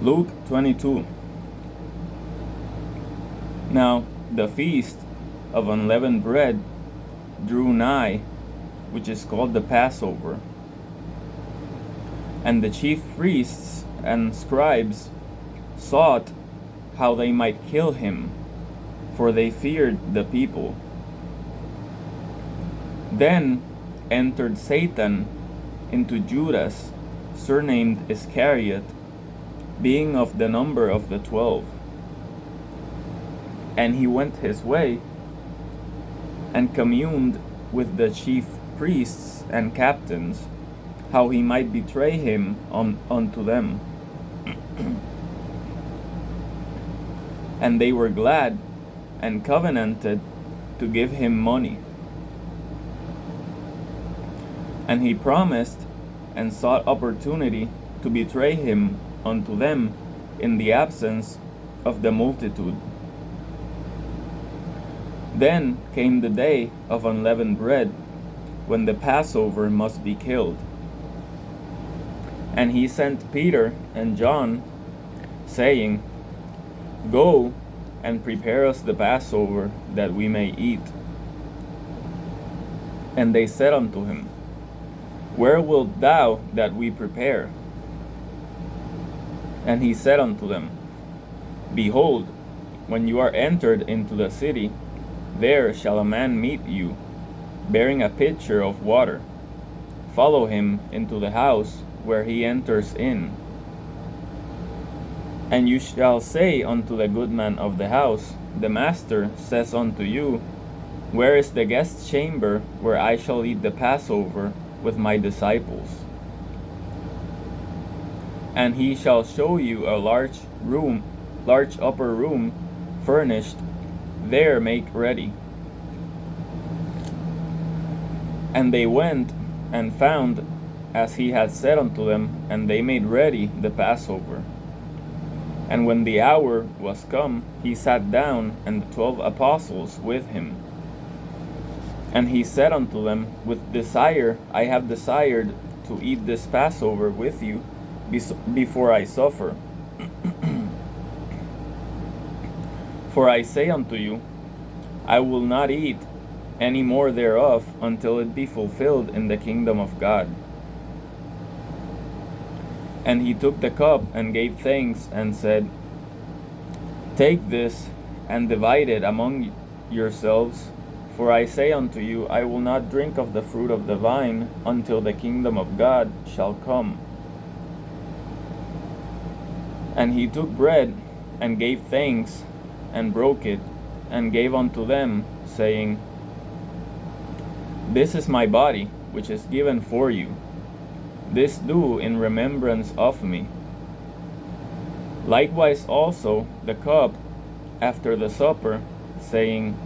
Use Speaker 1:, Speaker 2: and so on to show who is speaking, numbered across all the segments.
Speaker 1: Luke 22. Now the feast of unleavened bread drew nigh, which is called the Passover. And the chief priests and scribes sought how they might kill him, for they feared the people. Then entered Satan into Judas, surnamed Iscariot, being of the number of the 12. And he went his way, and communed with the chief priests and captains, how he might betray him unto them. And they were glad, and covenanted to give him money. And he promised, and sought opportunity to betray him unto them in the absence of the multitude. Then came the day of unleavened bread, when the Passover must be killed. And he sent Peter and John, saying, Go and prepare us the Passover, that we may eat. And they said unto him, Where wilt thou that we prepare? And he said unto them, Behold, when you are entered into the city, there shall a man meet you, bearing a pitcher of water. Follow him into the house where he enters in. And you shall say unto the goodman of the house, The master says unto you, Where is the guest chamber where I shall eat the Passover with my disciples? And he shall show you a large upper room, furnished. There make ready. And they went and found as he had said unto them, and they made ready the Passover. And when the hour was come, he sat down, and the 12 apostles with him. And he said unto them, With desire I have desired to eat this Passover with you before I suffer. For I say unto you, I will not eat any more thereof until it be fulfilled in the kingdom of God. And he took the cup and gave thanks and said, Take this and divide it among yourselves, for I say unto you, I will not drink of the fruit of the vine until the kingdom of God shall come. And he took bread and gave thanks and broke it and gave unto them, saying, This is my body, which is given for you. This do in remembrance of me. Likewise also the cup after the supper, saying,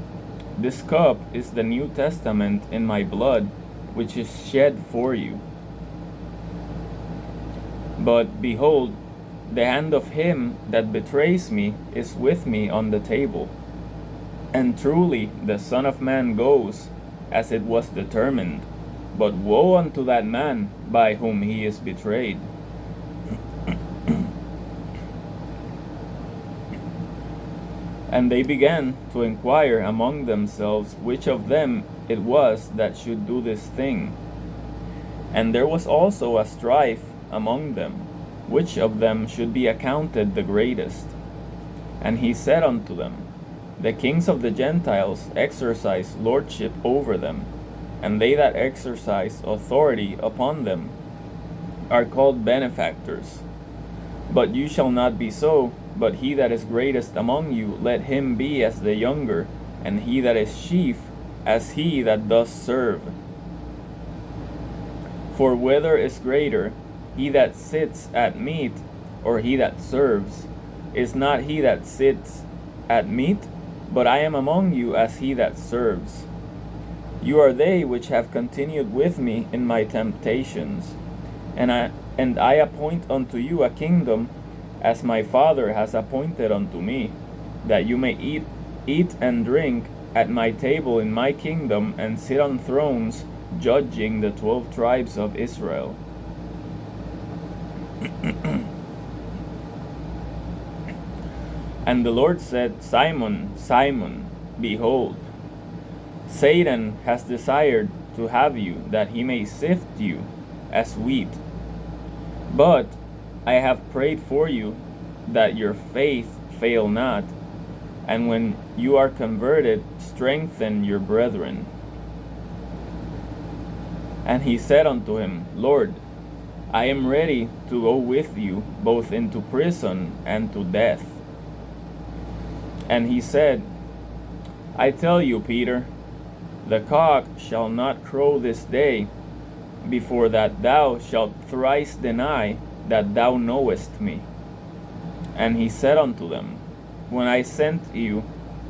Speaker 1: This cup is the New Testament in my blood, which is shed for you. But behold, the hand of him that betrays me is with me on the table. And truly the Son of Man goes, as it was determined, but woe unto that man by whom he is betrayed. And they began to inquire among themselves which of them it was that should do this thing. And there was also a strife among them, which of them should be accounted the greatest. And he said unto them, The kings of the Gentiles exercise lordship over them, and they that exercise authority upon them are called benefactors. But you shall not be so, but he that is greatest among you, let him be as the younger, and he that is chief as he that does serve. For whether is greater, he that sits at meat, or he that serves? Is not he that sits at meat? But I am among you as he that serves. You are they which have continued with me in my temptations. And I appoint unto you a kingdom, as my Father has appointed unto me, that you may eat and drink at my table in my kingdom, and sit on thrones, judging the 12 tribes of Israel. And the Lord said, Simon, Simon, behold, Satan has desired to have you, that he may sift you as wheat. But I have prayed for you, that your faith fail not, and when you are converted, strengthen your brethren. And he said unto him, Lord, I am ready to go with you both into prison and to death. And he said, I tell you, Peter, the cock shall not crow this day before that thou shalt thrice deny that thou knowest me. And he said unto them, When I sent you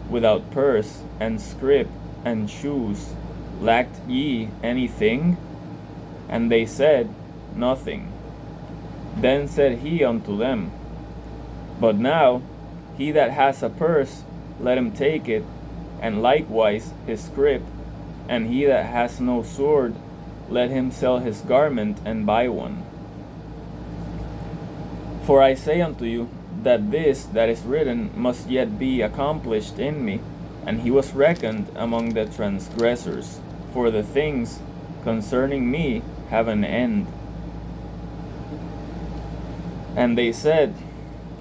Speaker 1: without purse and scrip and shoes, lacked ye anything? And they said, Nothing. Then said he unto them, But now he that has a purse, let him take it, and likewise his scrip, and he that has no sword, let him sell his garment and buy one. For I say unto you, that this that is written must yet be accomplished in me. And he was reckoned among the transgressors, for the things concerning me have an end. And they said,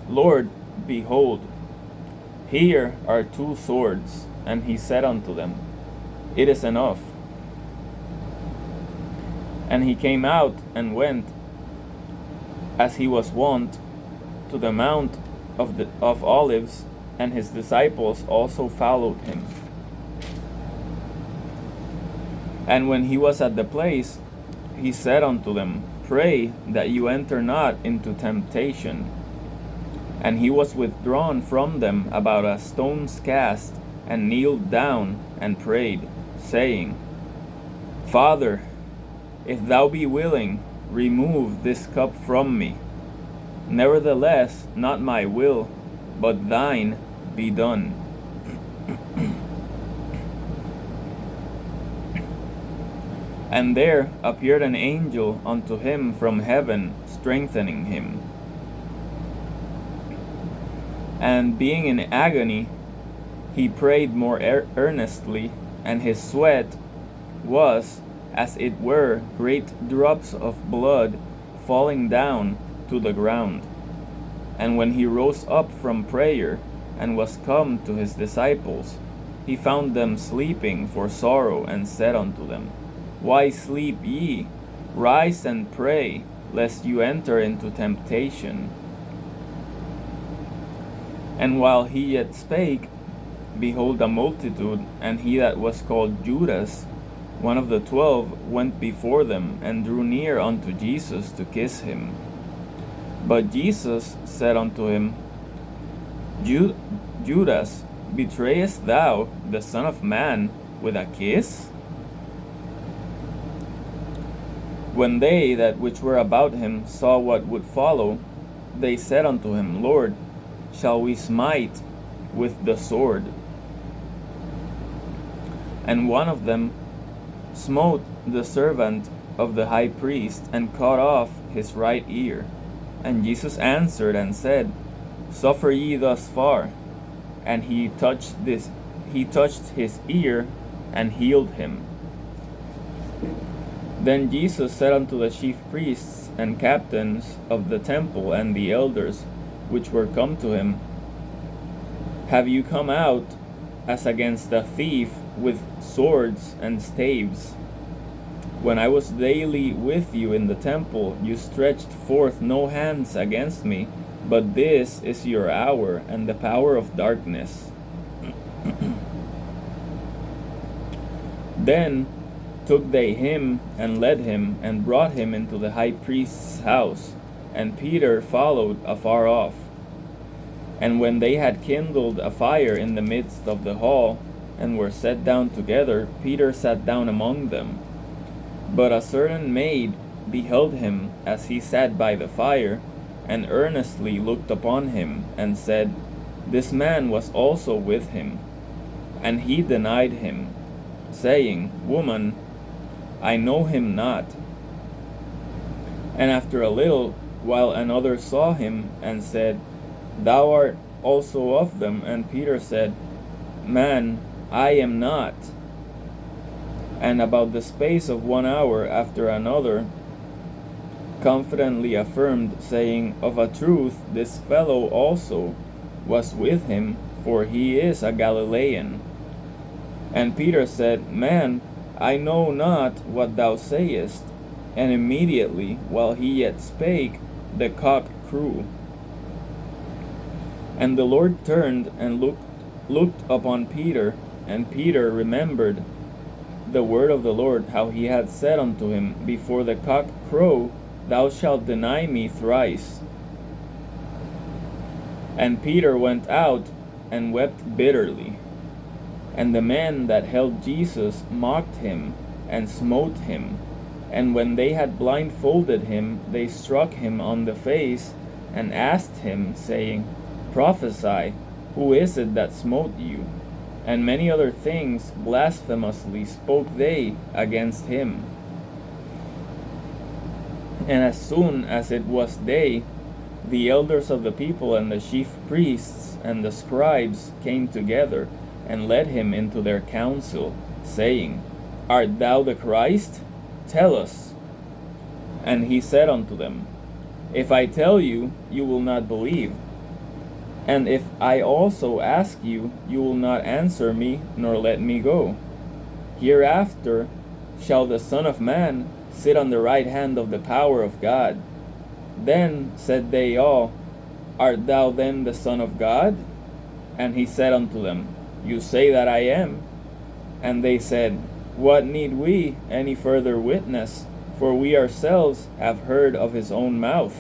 Speaker 1: Lord, behold, here are 2 swords. And he said unto them, It is enough. And he came out and went, as he was wont, to the Mount of Olives, and his disciples also followed him. And when he was at the place, he said unto them, Pray that you enter not into temptation. And he was withdrawn from them about a stone's cast, and kneeled down and prayed, saying, Father, if thou be willing, remove this cup from me. Nevertheless, not my will, but thine be done. And there appeared an angel unto him from heaven, strengthening him. And being in agony, he prayed more earnestly, and his sweat was, as it were, great drops of blood falling down to the ground. And when he rose up from prayer, and was come to his disciples, he found them sleeping for sorrow, and said unto them, Why sleep ye? Rise and pray, lest you enter into temptation. And while he yet spake, behold, a multitude, and he that was called Judas, one of the 12, went before them, and drew near unto Jesus to kiss him. But Jesus said unto him, Judas, betrayest thou the Son of Man with a kiss? When they that which were about him saw what would follow, they said unto him, Lord, shall we smite with the sword? And one of them smote the servant of the high priest, and cut off his right ear. And Jesus answered and said, Suffer ye thus far. And he touched his ear, and healed him. Then Jesus said unto the chief priests and captains of the temple and the elders which were come to him, Have you come out as against a thief with swords and staves? When I was daily with you in the temple, you stretched forth no hands against me, but this is your hour and the power of darkness. Then took they him and led him and brought him into the high priest's house, and Peter followed afar off. And when they had kindled a fire in the midst of the hall, and were set down together, Peter sat down among them. But a certain maid beheld him as he sat by the fire, and earnestly looked upon him, and said, This man was also with him. And he denied him, saying, Woman, I know him not. And after a little while another saw him, and said, Thou art also of them? And Peter said, Man, I am not. And about the space of 1 hour after another, confidently affirmed, saying, Of a truth, this fellow also was with him, for he is a Galilean. And Peter said, Man, I know not what thou sayest. And immediately, while he yet spake, the cock crew. And the Lord turned and looked upon Peter, and Peter remembered the word of the Lord, how he had said unto him, Before the cock crow, thou shalt deny me thrice. And Peter went out and wept bitterly. And the men that held Jesus mocked him and smote him. And when they had blindfolded him, they struck him on the face and asked him, saying, Prophesy, who is it that smote you? And many other things blasphemously spoke they against him. And as soon as it was day, the elders of the people and the chief priests and the scribes came together, and led him into their council, saying, Art thou the Christ? Tell us. And he said unto them, If I tell you, you will not believe. And if I also ask you, you will not answer me, nor let me go. Hereafter shall the Son of Man sit on the right hand of the power of God. Then said they all, Art thou then the Son of God? And he said unto them, You say that I am. And they said, What need we any further witness? For we ourselves have heard of his own mouth.